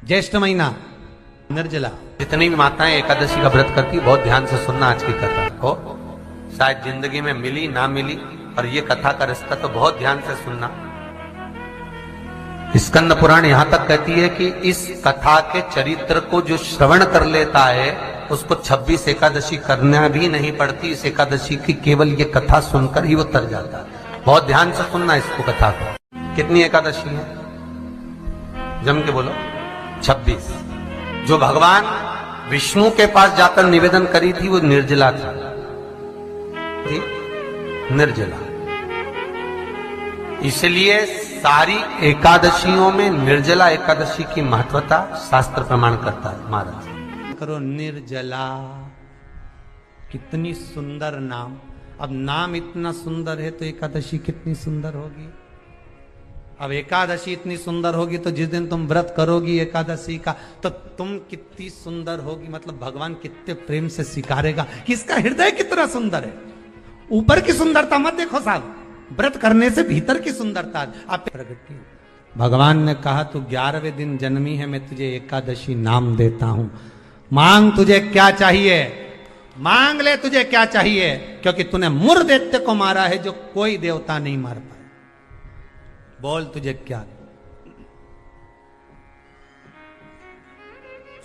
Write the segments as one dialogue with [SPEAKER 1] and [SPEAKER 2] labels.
[SPEAKER 1] ज्येष्ठ महीना निर्जला।
[SPEAKER 2] जितनी भी माताएं एकादशी का व्रत करती है, बहुत ध्यान से सुनना आज की कथा को। शायद जिंदगी में मिली ना मिली, और ये कथा का रिश्ता तो बहुत ध्यान से सुनना। स्कंद पुराण यहां तक कहती है कि इस कथा के चरित्र को जो श्रवण कर लेता है उसको 26 एकादशी करना भी नहीं पड़ती। इस एकादशी की केवल ये कथा सुनकर ही वो तर जाता है। बहुत ध्यान से सुनना इसको, कथा को। कितनी एकादशी है? जम के बोलो। 26। जो भगवान विष्णु के पास जाकर निवेदन करी थी वो निर्जला थी, निर्जला। इसलिए सारी एकादशियों में निर्जला एकादशी की महत्वता शास्त्र प्रमाण करता है। महाराज
[SPEAKER 1] करो निर्जला, कितनी सुंदर नाम। अब नाम इतना सुंदर है तो एकादशी कितनी सुंदर होगी। अब एकादशी इतनी सुंदर होगी तो जिस दिन तुम व्रत करोगी एकादशी का तो तुम कितनी सुंदर होगी। मतलब भगवान कितने प्रेम से स्वीकारेगा कि इसका हृदय कितना सुंदर है। ऊपर की सुंदरता मत देखो साहब, व्रत करने से भीतर की सुंदरता आप प्रकट की। भगवान ने कहा तू 11वें दिन जन्मी है, मैं तुझे एकादशी नाम देता हूं। मांग तुझे क्या चाहिए, मांग ले तुझे क्या चाहिए, क्योंकि तूने मुर दैत्य को मारा है जो कोई देवता नहीं मार पाए। बोल तुझे क्या।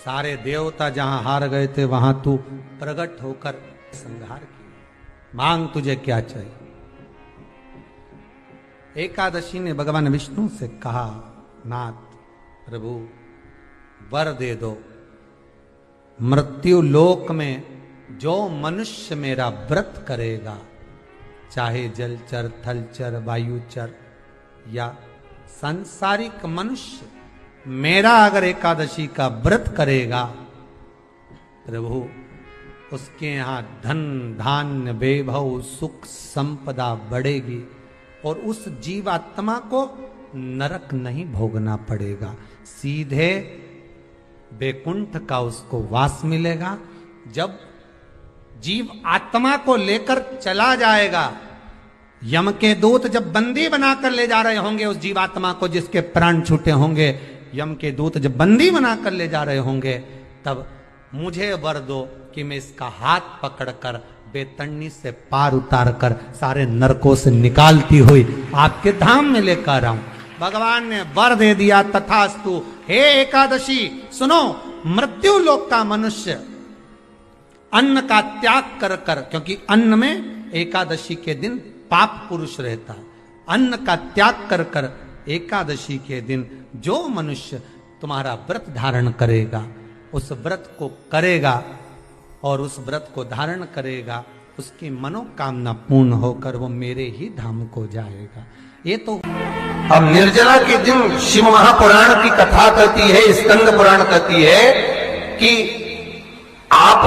[SPEAKER 1] सारे देवता जहां हार गए थे वहां तू प्रकट होकर संहार किया। मांग तुझे क्या चाहिए। एकादशी ने भगवान विष्णु से कहा, नाथ प्रभु वर दे दो। मृत्यु लोक में जो मनुष्य मेरा व्रत करेगा, चाहे जलचर, थलचर, वायुचर या सांसारिक मनुष्य, मेरा अगर एकादशी का व्रत करेगा, प्रभु उसके यहां धन धान्य वैभव सुख संपदा बढ़ेगी और उस जीवात्मा को नरक नहीं भोगना पड़ेगा। सीधे वैकुंठ का उसको वास मिलेगा। जब जीव आत्मा को लेकर चला जाएगा, यम के दूत जब बंदी बनाकर ले जा रहे होंगे उस जीवात्मा को जिसके प्राण छूटे होंगे, यम के दूत जब बंदी बनाकर ले जा रहे होंगे, तब मुझे वर दो कि मैं इसका हाथ पकड़कर बेतन्नी से पार उतार कर सारे नरकों से निकालती हुई आपके धाम में लेकर आऊं। भगवान ने वर दे दिया, तथास्तु। हे एकादशी सुनो, मृत्यु लोक का मनुष्य अन्न का त्याग कर कर, क्योंकि अन्न में एकादशी के दिन पाप पुरुष रहता है, अन्न का त्याग कर कर एकादशी के दिन जो मनुष्य तुम्हारा व्रत धारण करेगा, उस व्रत को करेगा और उस व्रत को धारण करेगा, उसकी मनोकामना पूर्ण होकर वो मेरे ही धाम को जाएगा। ये तो
[SPEAKER 2] अब निर्जला के दिन शिव महापुराण की कथा कहती है, स्कंद पुराण कहती है कि आप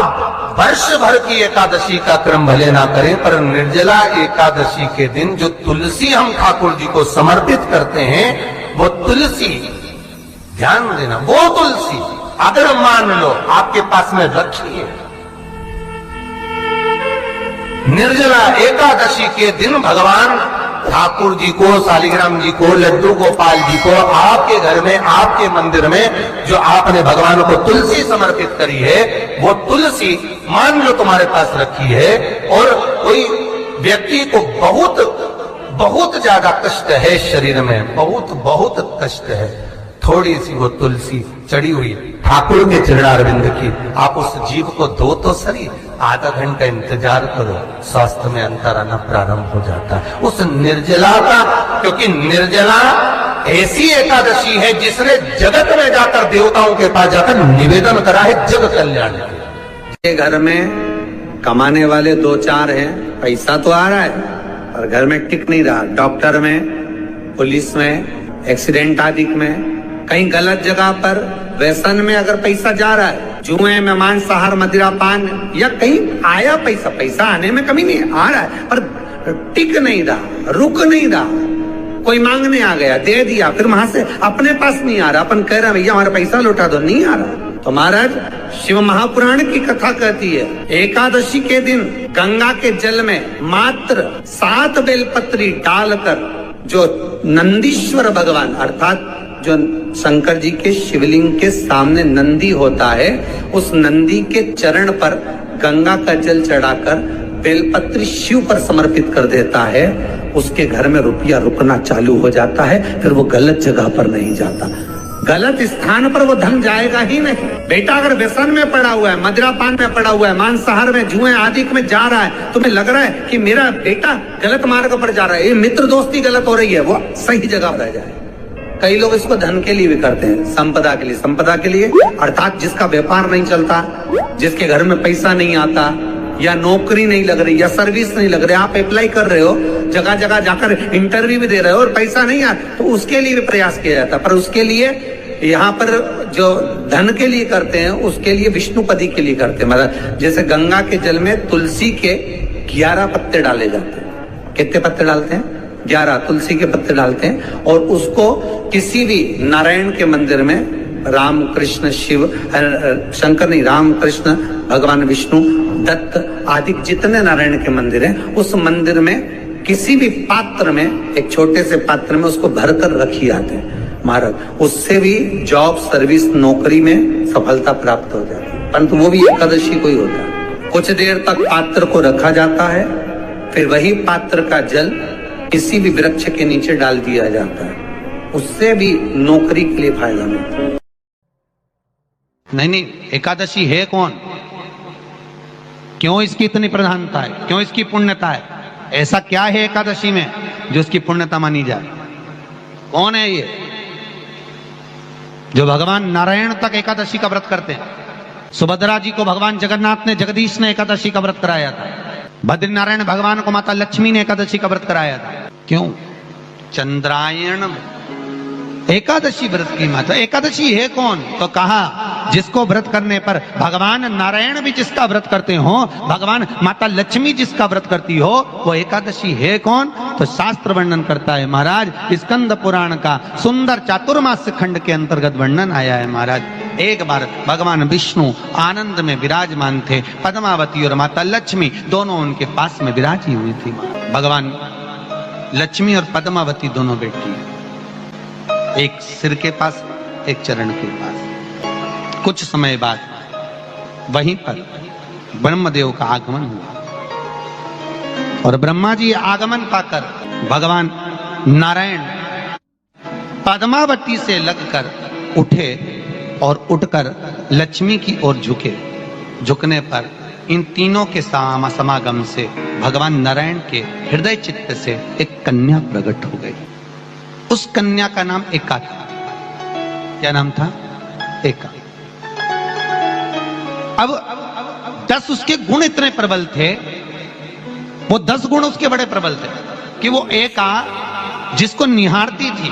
[SPEAKER 2] वर्ष भर की एकादशी का क्रम भले ना करें, पर निर्जला एकादशी के दिन जो तुलसी हम ठाकुर जी को समर्पित करते हैं, वो तुलसी, ध्यान देना, वो तुलसी अगर मान लो आपके पास में रखी है, निर्जला एकादशी के दिन भगवान ठाकुर जी को, शालिग्राम जी को, लड्डू गोपाल जी को, आपके घर में, आपके मंदिर में जो आपने भगवान को तुलसी समर्पित करी है, वो तुलसी मान लो तुम्हारे पास रखी है, और कोई व्यक्ति को बहुत बहुत ज्यादा कष्ट है शरीर में, बहुत बहुत कष्ट है, थोड़ी सी वो तुलसी चढ़ी हुई ठाकुर के चरणारविंद की, आप उस जीव को दो तो सही, आधा घंटा इंतजार करो, स्वास्थ्य में अंतर आना प्रारंभ हो जाता है उस निर्जला का। क्योंकि निर्जला ऐसी एकादशी है जिसने जगत में जाकर, देवताओं के पास जाकर निवेदन करा है जग कल्याण के।
[SPEAKER 3] घर में कमाने वाले 2-4 हैं, पैसा तो आ रहा है पर घर में टिक नहीं रहा। डॉक्टर में, पुलिस में, एक्सीडेंट आदि में, कहीं गलत जगह पर व्यसन में अगर पैसा जा रहा है, जुए में, मांसाहार, मदिरा पान, या कहीं आया पैसा, पैसा आने में कमी नहीं आ रहा है पर टिक नहीं रहा, रुक नहीं रहा। कोई मांगने आ गया, दे दिया, फिर वहां से अपने पास नहीं आ रहा, अपन कह रहे भैया हमारा पैसा लौटा दो, नहीं आ रहा। तो महाराज शिव महापुराण की कथा कहती है, एकादशी के दिन गंगा के जल में मात्र 7 बेलपत्री डालकर जो नंदीश्वर भगवान अर्थात जो शंकर जी के शिवलिंग के सामने नंदी होता है, उस नंदी के चरण पर गंगा का जल चढ़ाकर बेलपत्री शिव पर समर्पित कर देता है, उसके घर में रुपया रुकना चालू हो जाता है। फिर वो गलत जगह पर नहीं जाता, गलत स्थान पर वो धन जाएगा ही नहीं। बेटा अगर व्यसन में पड़ा हुआ है, मदिरापान में पड़ा हुआ है, मांसाहार में, जुए आदि में जा रहा है, तुम्हें लग रहा है कि मेरा बेटा गलत मार्ग पर जा रहा है, ये मित्र दोस्ती गलत हो रही है, वो सही जगह पर जाए। कई लोग इसको धन के लिए भी करते हैं, संपदा के लिए। संपदा के लिए अर्थात जिसका व्यापार नहीं चलता, जिसके घर में पैसा नहीं आता, या नौकरी नहीं लग रही, या सर्विस नहीं लग रही, आप अप्लाई कर रहे हो, जगह जगह जाकर इंटरव्यू भी दे रहे हो और पैसा नहीं आ, तो उसके लिए भी प्रयास किया जाता है। पर उसके लिए यहाँ पर जो धन के लिए करते हैं, उसके लिए विष्णुपदी के लिए करते हैं। मतलब जैसे गंगा के जल में तुलसी के 11 पत्ते डाले जाते हैं। कितने पत्ते डालते हैं? 11 तुलसी के पत्ते डालते हैं, और उसको किसी भी नारायण के मंदिर में, राम कृष्ण शिव, शंकर नहीं, राम कृष्ण भगवान विष्णु, दत्त आदि जितने नारायण के मंदिर हैं, उस मंदिर में किसी भी पात्र में, एक छोटे से पात्र में उसको भरकर रखी जाते हैं महाराज। उससे भी जॉब, सर्विस, नौकरी में सफलता प्राप्त हो जाती है। परंतु वो भी एकादशी को ही होता है। कुछ देर तक पात्र को रखा जाता है, फिर वही पात्र का जल किसी भी वृक्ष के नीचे डाल दिया जाता है, उससे भी नौकरी के लिए फायदा मिलता है।
[SPEAKER 1] नहीं, एकादशी है कौन? क्यों इसकी इतनी प्रधानता है? क्यों इसकी पुण्यता है? ऐसा क्या है एकादशी में जो इसकी पुण्यता मानी जाए? कौन है ये जो भगवान नारायण तक एकादशी का व्रत करते हैं? सुभद्रा जी को भगवान जगन्नाथ ने, जगदीश ने एकादशी का व्रत कराया था। बद्रीनारायण भगवान को माता लक्ष्मी ने एकादशी का व्रत कराया था। क्यों? चंद्रायण एकादशी व्रत की माता। एकादशी है कौन? तो कहा जिसको व्रत करने पर भगवान नारायण भी जिसका व्रत करते हो, भगवान माता लक्ष्मी जिसका व्रत करती हो, वो एकादशी है कौन? तो शास्त्र वर्णन करता है महाराज, स्कंद पुराण का सुंदर चातुर्मास्य खंड के अंतर्गत वर्णन आया है महाराज। एक बार भगवान विष्णु आनंद में विराजमान थे, पद्मावती और माता लक्ष्मी दोनों उनके पास में विराजी हुई थी। भगवान लक्ष्मी और पद्मावती दोनों बैठी, एक सिर के पास, एक चरण के पास। कुछ समय बाद वहीं पर ब्रह्मदेव का आगमन हुआ, और ब्रह्मा जी आगमन पाकर भगवान नारायण पद्मावती से लगकर उठे और उठकर लक्ष्मी की ओर झुके। झुकने पर इन तीनों के समागम से भगवान नारायण के हृदय चित्त से एक कन्या प्रकट हो गई। उस कन्या का नाम एका था। क्या नाम था? एका। अब 10 उसके गुण इतने प्रबल थे, वो 10 गुण उसके बड़े प्रबल थे कि वो एका जिसको निहारती थी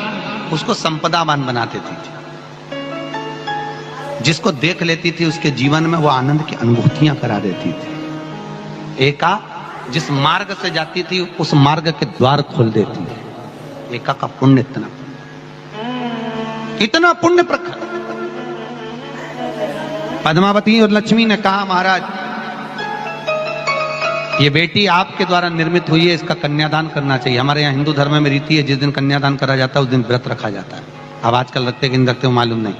[SPEAKER 1] उसको संपदावान बना देती थी, जिसको देख लेती थी उसके जीवन में वो आनंद की अनुभूतियां करा देती थी। एका जिस मार्ग से जाती थी उस मार्ग के द्वार खोल देती थी। एका का पुण्य इतना पुण्य प्रखर। पद्मावती और लक्ष्मी ने कहा महाराज ये बेटी आपके द्वारा निर्मित हुई है, इसका कन्यादान करना चाहिए। हमारे यहाँ हिंदू धर्म में रीति है, जिस दिन कन्यादान करा जाता है उस दिन व्रत रखा जाता है। अब आजकल रखते कि नहीं रखते हो मालूम नहीं,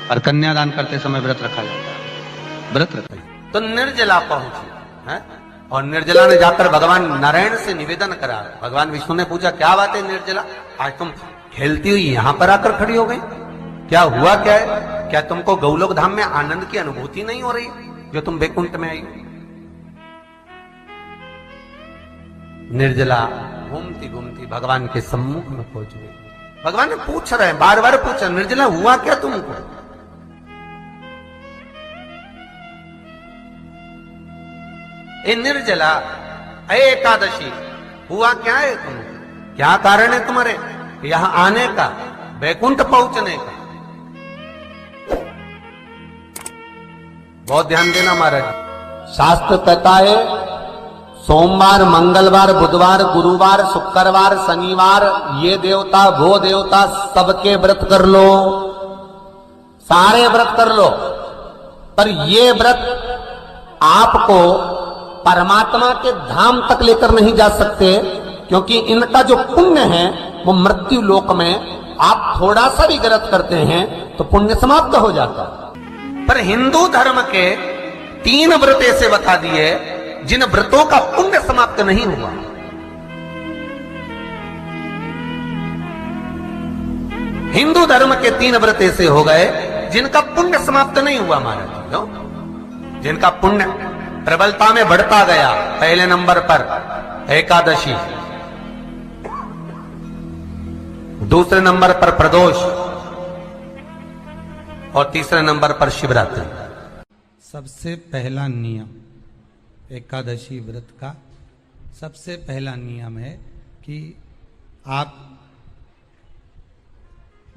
[SPEAKER 1] पर कन्यादान करते समय व्रत रखा जाता है। व्रत रखा
[SPEAKER 2] तो निर्जला पहुंची है, और निर्जला ने जाकर भगवान नारायण से निवेदन करा। भगवान विष्णु ने पूछा क्या बात है निर्जला, आज तुम खेलती हुई यहां पर आकर खड़ी हो गई, क्या हुआ? क्या है? क्या तुमको गौलोक धाम में आनंद की अनुभूति नहीं हो रही जो तुम वैकुंठ में आई? निर्जला घूमती घूमती भगवान के सम्मुख में पहुंच गई। भगवान ने पूछ रहे हैं, बार बार पूछा, निर्जला हुआ क्या तुमको? ए निर्जला, ए एकादशी, हुआ क्या है तुमको? क्या कारण है तुम्हारे यहां आने का, वैकुंठ पहुंचने का? बहुत ध्यान देना महाराज, शास्त्र कहता है सोमवार, मंगलवार, बुधवार, गुरुवार, शुक्रवार, शनिवार, ये देवता वो देवता सबके व्रत कर लो, सारे व्रत कर लो, पर ये व्रत आपको परमात्मा के धाम तक लेकर नहीं जा सकते, क्योंकि इनका जो पुण्य है वो मृत्यु लोक में आप थोड़ा सा भी गलत करते हैं तो पुण्य समाप्त हो जाता। पर हिंदू धर्म के 3 व्रत ऐसे बता दिए जिन व्रतों का पुण्य समाप्त नहीं हुआ। हिंदू धर्म के 3 व्रत ऐसे हो गए जिनका पुण्य समाप्त नहीं हुआ महाराज, जिनका पुण्य प्रबलता में बढ़ता गया। पहले नंबर पर एकादशी, दूसरे नंबर पर प्रदोष और तीसरे नंबर पर शिवरात्रि।
[SPEAKER 1] सबसे पहला नियम एकादशी व्रत का सबसे पहला नियम है कि आप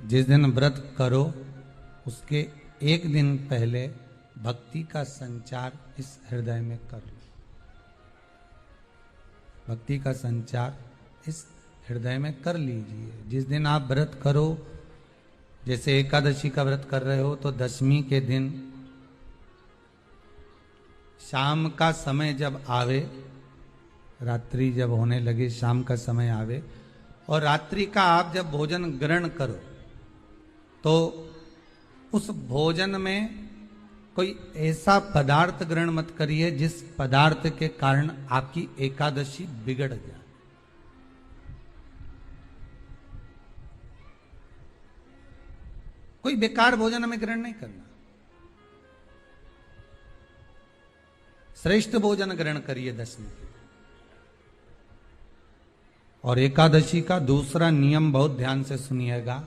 [SPEAKER 1] जिस दिन व्रत करो उसके एक दिन पहले भक्ति का संचार इस हृदय में कर लो। भक्ति का संचार इस हृदय में कर लीजिए। जिस दिन आप व्रत करो, जैसे एकादशी का व्रत कर रहे हो तो दशमी के दिन शाम का समय जब आवे, रात्रि जब होने लगे, शाम का समय आवे और रात्रि का आप जब भोजन ग्रहण करो तो उस भोजन में कोई ऐसा पदार्थ ग्रहण मत करिए जिस पदार्थ के कारण आपकी एकादशी बिगड़ जाए। कोई बेकार भोजन हमें ग्रहण नहीं करना, श्रेष्ठ भोजन ग्रहण करिए दशमी के। और एकादशी का दूसरा नियम बहुत ध्यान से सुनिएगा।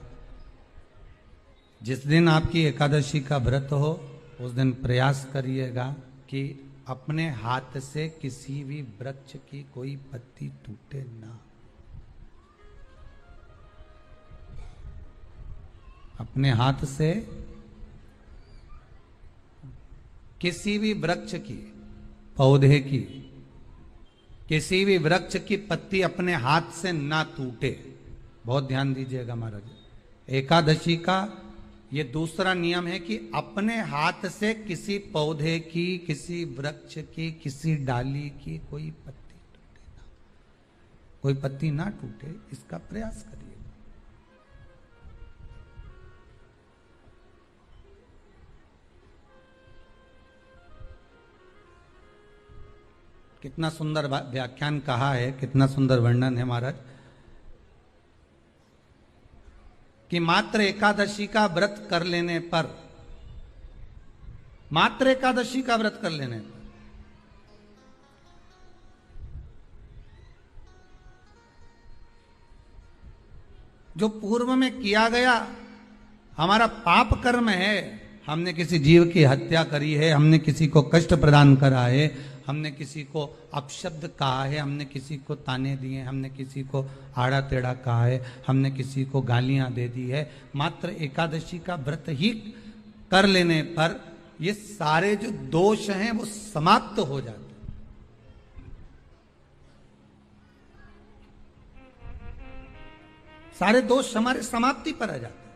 [SPEAKER 1] जिस दिन आपकी एकादशी का व्रत हो उस दिन प्रयास करिएगा कि अपने हाथ से किसी भी वृक्ष की कोई पत्ती टूटे ना। अपने हाथ से किसी भी वृक्ष की, पौधे की, किसी भी वृक्ष की पत्ती अपने हाथ से ना टूटे। बहुत ध्यान दीजिएगा महाराज। एकादशी का ये दूसरा नियम है कि अपने हाथ से किसी पौधे की, किसी वृक्ष की, किसी डाली की कोई पत्ती टूटे ना, कोई पत्ती ना टूटे, इसका प्रयास करिए। कितना सुंदर व्याख्यान कहा है, कितना सुंदर वर्णन है महाराज कि मात्र एकादशी का व्रत कर लेने पर, मात्र एकादशी का व्रत कर लेने पर जो पूर्व में किया गया हमारा पाप कर्म है, हमने किसी जीव की हत्या करी है, हमने किसी को कष्ट प्रदान करा है, हमने किसी को अपशब्द कहा है, हमने किसी को ताने दिए, हमने किसी को आड़ा टेढ़ा कहा है, हमने किसी को गालियां दे दी है, मात्र एकादशी का व्रत ही कर लेने पर ये सारे जो दोष हैं वो समाप्त हो जाते हैं। सारे दोष हमारे समाप्ति पर आ जाते हैं।